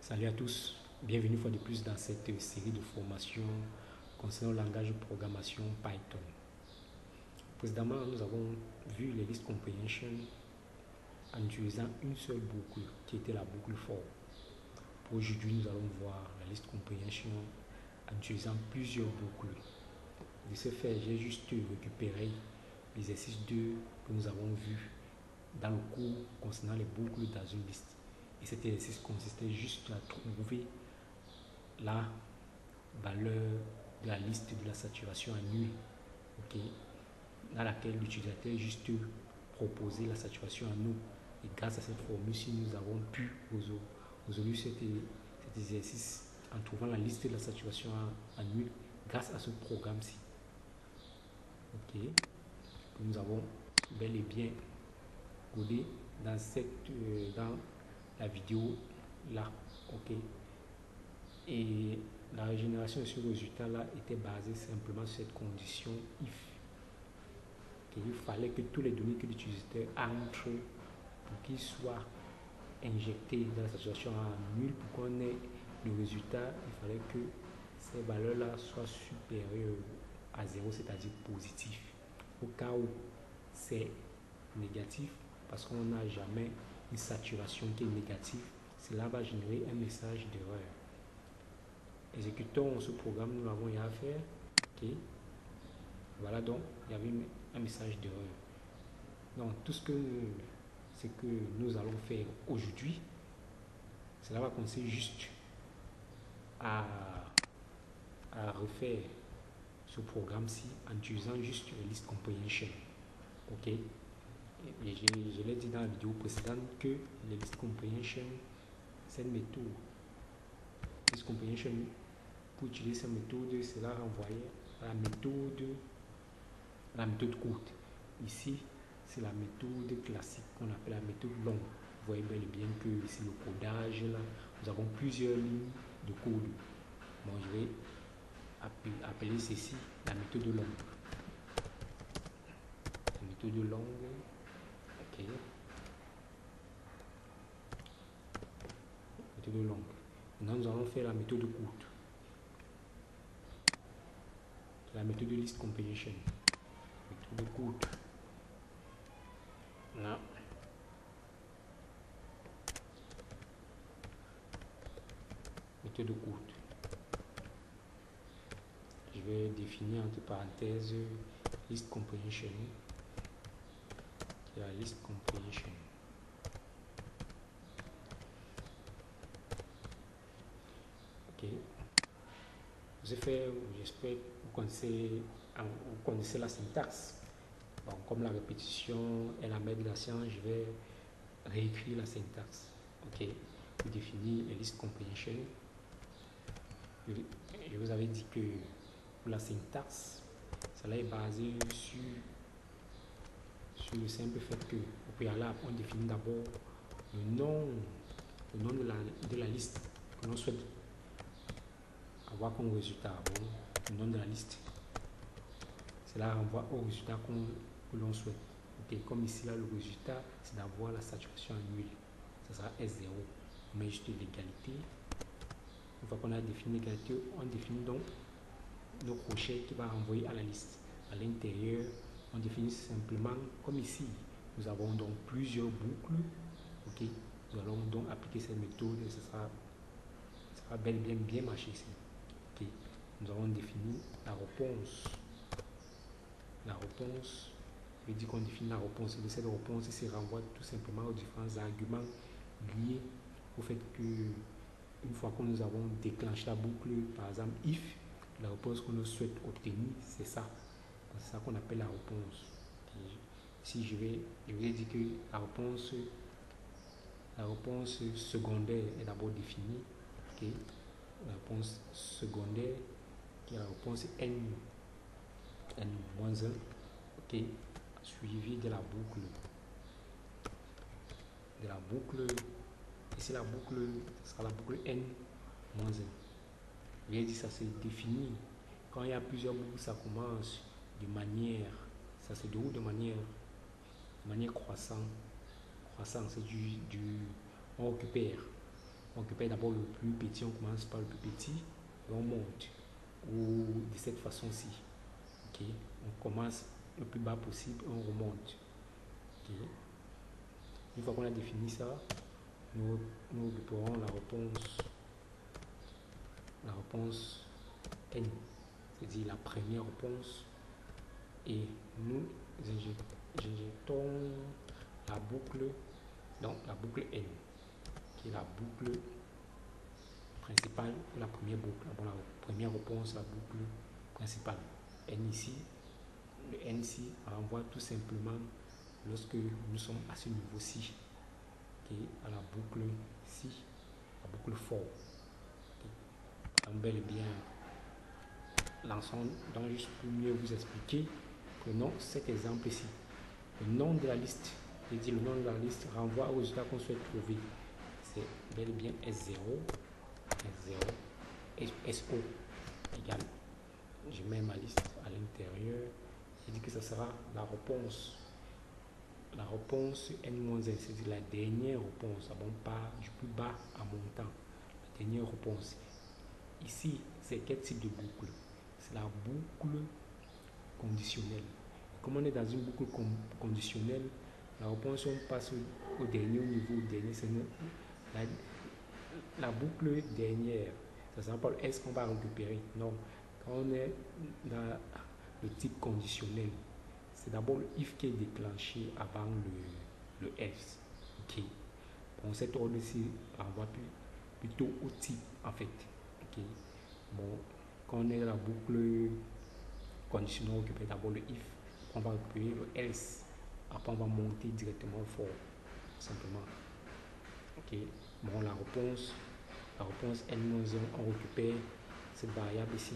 Salut à tous, bienvenue une fois de plus dans cette série de formations concernant le langage de programmation Python. Précédemment, nous avons vu les list comprehension en utilisant une seule boucle qui était la boucle for. Pour aujourd'hui, nous allons voir la list comprehension en utilisant plusieurs boucles. De ce fait, j'ai juste récupéré l'exercice 2 que nous avons vu dans le cours concernant les boucles dans une liste. Et cet exercice consistait juste à trouver la valeur de la liste de la saturation à nul, dans laquelle l'utilisateur juste proposait la saturation à nous. Et grâce à cette formule-ci, nous avons pu résoudre cet exercice en trouvant la liste de la saturation à nul grâce à ce programme-ci. Nous avons bel et bien codé dans la vidéo là. Et la régénération de ce résultat là était basée simplement sur cette condition if. Il fallait que tous les données que l'utilisateur entre pour qu'ils soient injectés dans la saturation à nul pour qu'on ait le résultat, il fallait que ces valeurs là soient supérieures à 0, c'est-à-dire positif. Au cas où c'est négatif, parce qu'on n'a jamais une saturation qui est négative, cela va générer un message d'erreur. Exécutons ce programme, nous avons rien à faire. Voilà, donc il y avait un message d'erreur. Donc tout ce que nous allons faire aujourd'hui, cela va consister juste à refaire ce programme-ci en utilisant juste la list comprehension. Et je l'ai dit dans la vidéo précédente que la list comprehension, c'est une méthode. List comprehension, pour utiliser cette méthode, cela renvoyait à la méthode courte. Ici, c'est la méthode classique qu'on appelle la méthode longue. Vous voyez bel et bien que ici le codage, là, nous avons plusieurs lignes de code. Bon, je vais appeler ceci la méthode longue. La méthode longue. Méthode longue. Maintenant, nous allons faire la méthode courte. La méthode list comprehension. Méthode courte. Là. Méthode courte. Je vais définir entre parenthèses list comprehension. La list comprehension. J'espère que vous connaissez la syntaxe. Bon, comme la répétition est la mère de la science, je vais réécrire la syntaxe. Pour définir la list comprehension. Je vous avais dit que pour la syntaxe, cela est basé sur le simple fait que au préalable, on définit d'abord le nom de la liste que l'on souhaite avoir comme résultat. Le nom de la liste. Cela renvoie au résultat que l'on souhaite. Comme ici, là, le résultat, c'est d'avoir la saturation à nul. Ça sera S0. On met juste l'égalité. Une fois qu'on a défini l'égalité, on définit donc nos crochets qui va renvoyer à la liste. À l'intérieur, on définit simplement, comme ici, nous avons donc plusieurs boucles. Nous allons donc appliquer cette méthode et ça sera bel et bien marché ici. Nous avons défini la réponse. La réponse, je dis qu'on définit la réponse. De cette réponse, ici renvoie tout simplement aux différents arguments liés au fait que une fois que nous avons déclenché la boucle, par exemple if, la réponse que nous souhaitons obtenir, c'est ça. C'est ça qu'on appelle la réponse. Ici, je vais dire que la réponse secondaire est d'abord définie. La réponse secondaire qui est la réponse n-1, suivi de la boucle. Ici la boucle sera la boucle n-1. Je dit ça c'est défini. Quand il y a plusieurs boucles, ça commence ça se déroule de manière croissante. C'est on On récupère d'abord le plus petit, on commence par le plus petit et on monte. Ou de cette façon-ci. Okay. On commence le plus bas possible et on remonte. Okay. Une fois qu'on a défini ça, nous récupérons la réponse n, c'est-à-dire la première réponse, et nous injectons la boucle dans la boucle n, qui est la boucle principale de la première boucle. Bon, la première réponse, la boucle principale. N ici, le n ici renvoie tout simplement lorsque nous sommes à ce niveau-ci, okay, à la boucle ci, la boucle for. Okay. Bel et bien, l'ensemble, donc juste pour mieux vous expliquer, prenons cet exemple ici. Le nom de la liste, je dis le nom de la liste renvoie au résultat qu'on souhaite trouver. C'est bel et bien S0, SO égale. Je mets ma liste à l'intérieur. Je dis que ça sera la réponse n-1, c'est-à-dire la dernière réponse, bon, pas du plus bas à montant. La dernière réponse. Ici, c'est quel type de boucle? C'est la boucle conditionnelle. Comme on est dans une boucle conditionnelle, la réponse, on passe au dernier niveau, c'est la boucle dernière. Ça ne sera pas le S qu'on va récupérer. Non. Quand on est dans le type conditionnel, c'est d'abord le if qui est déclenché avant le else. Ok. Bon, cet ordre-ci renvoie plutôt au type en fait. Ok. Bon, quand on est dans la boucle conditionnelle, on récupère d'abord le if, on va récupérer le else, après on va monter directement for, simplement. Ok. Bon, la réponse n-1, on récupère cette variable ici,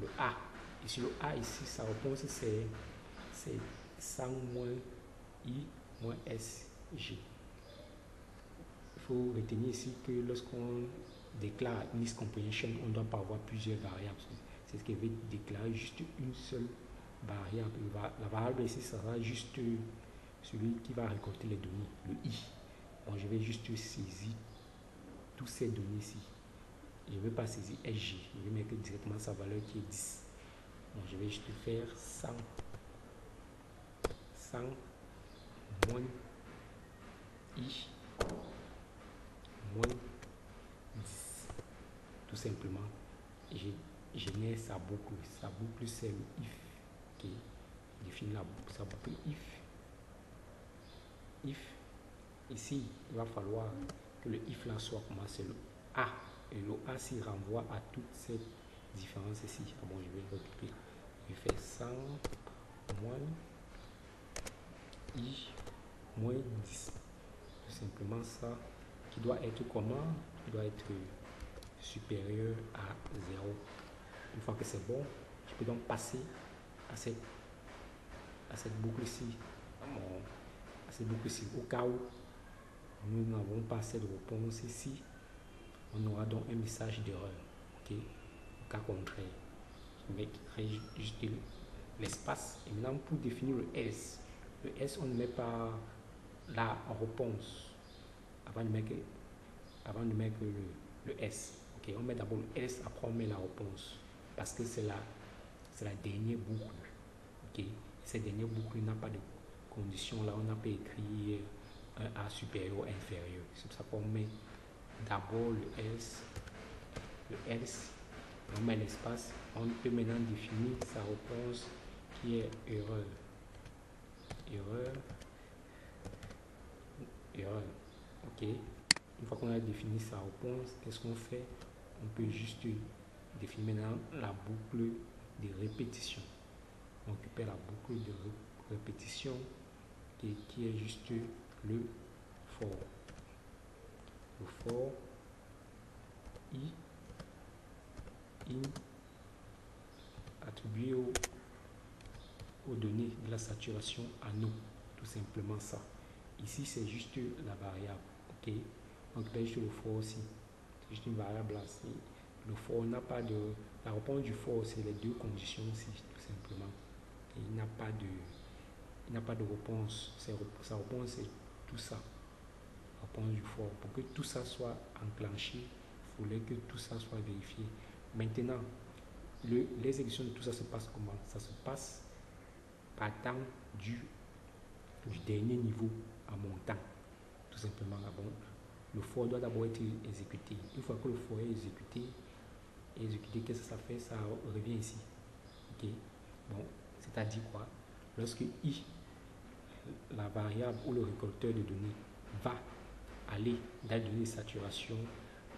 le a. Ici, le a ici, sa réponse c'est 100 moins i moins s g. Il faut retenir ici que lorsqu'on déclare list comprehension, on ne doit pas avoir plusieurs variables. C'est ce qui veut déclarer juste une seule variable. La variable ici sera juste celui qui va récolter les données, le i. Bon, je vais juste saisir toutes ces données ici. Je ne vais pas saisir SG, je vais mettre directement sa valeur qui est 10. Bon, je vais juste faire 100 moins i moins 10. Tout simplement, je génère sa boucle. Sa boucle, c'est le if qui définit sa boucle if. Ici, il va falloir que le if là soit commencé le a. Et le a s'y renvoie à toute cette différence ici. Bon, je vais récupérer. Je fais 100 moins i moins 10. Tout simplement ça, qui doit être comment? Qui doit être supérieur à 0. Une fois que c'est bon, je peux donc passer à cette boucle ici. À cette boucle ici. Au cas où nous n'avons pas cette réponse ici, on aura donc un message d'erreur. Okay? Au cas contraire, je mettrai juste l'espace. Et maintenant, pour définir le S on ne met pas là en réponse avant de mettre le S. Okay? On met d'abord le S, après on met la réponse. Parce que c'est la dernière boucle. Okay? Cette dernière boucle n'a pas de condition. Là, on n'a pas écrit un A supérieur ou inférieur. C'est pour ça qu'on met d'abord le S, on met l'espace. On peut maintenant définir sa réponse qui est erreur. Ok. Une fois qu'on a défini sa réponse, qu'est-ce qu'on fait? On peut juste définir maintenant la boucle de répétition. On récupère la boucle de répétition qui est juste le for. Le for i in attribué aux données de la saturation à nous. Tout simplement ça. Ici, c'est juste la variable. Ok. On récupère juste le for aussi. C'est juste une variable là. Le for n'a pas de... La réponse du for, c'est les deux conditions aussi, tout simplement. Et il n'a pas de réponse. Sa réponse, c'est tout ça. réponse du for. Pour que tout ça soit enclenché, il fallait que tout ça soit vérifié. Maintenant, l'exécution de tout ça se passe comment? Ça se passe partant du dernier niveau à montant, tout simplement. Le for doit d'abord être exécuté. Une fois que le for est exécuté, qu'est-ce que ça fait? Ça revient ici. Ok. Bon, c'est-à-dire quoi? Lorsque i, la variable ou le récolteur de données, va aller dans les données de saturation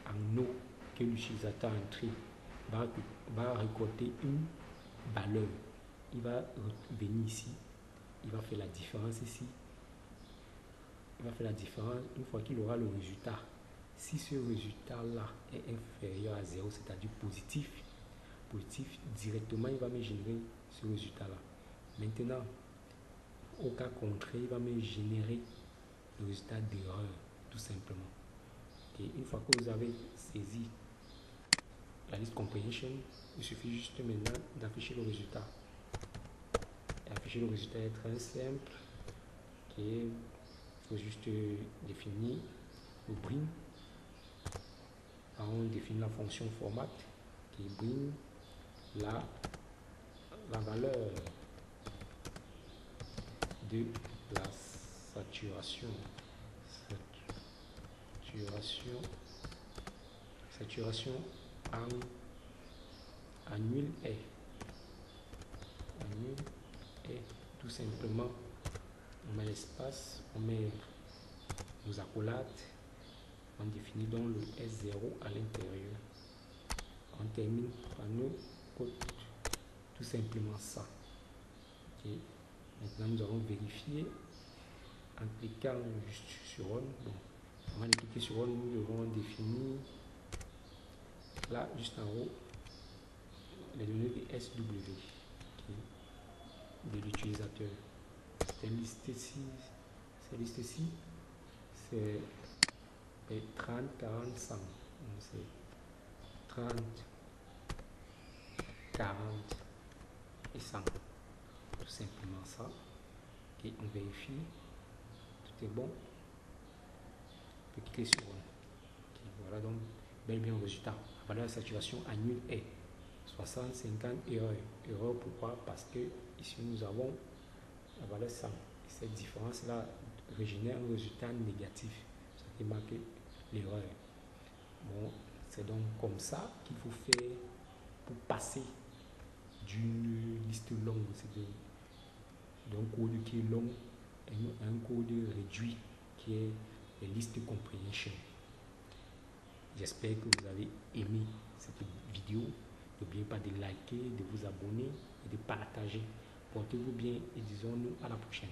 en eau que l'utilisateur a entré, va récolter une valeur. Il va venir ici, il va faire la différence ici. Il va faire la différence une fois qu'il aura le résultat. Si ce résultat-là est inférieur à 0, c'est-à-dire positif, directement, il va me générer ce résultat-là. Maintenant, au cas contraire, il va me générer le résultat d'erreur, tout simplement. Et une fois que vous avez saisi la liste comprehension, il suffit juste maintenant d'afficher le résultat. Et afficher le résultat est très simple. Il faut juste définir le bring. On définit la fonction format qui bring la valeur de la saturation en huile est tout simplement. On met l'espace, on met nos accolades, on définit donc le S0 à l'intérieur. On termine par nos codes, tout simplement ça. Okay. Maintenant, nous allons vérifier en cliquant juste sur Run. Bon, avant de cliquer sur Run, nous devons définir là, juste en haut, les données de SW, okay, de l'utilisateur. Cette liste-ci, c'est 30, 40, 100. C'est 30, 40 et 100. Tout simplement ça. Et on vérifie. Tout est bon. On peut cliquer sur okay, voilà donc bel bien le résultat. La valeur de saturation annuelle est 60, 50 erreurs. Erreur pourquoi? Parce que ici nous avons la valeur 100. Et cette différence-là régénère un résultat négatif. Ça qui marque l'erreur. Bon, c'est donc comme ça qu'il faut faire pour passer d'une liste longue, d'un code qui est long, à un code réduit qui est les listes comprehension. J'espère que vous avez aimé cette vidéo. N'oubliez pas de liker, de vous abonner et de partager. Portez-vous bien et disons-nous à la prochaine.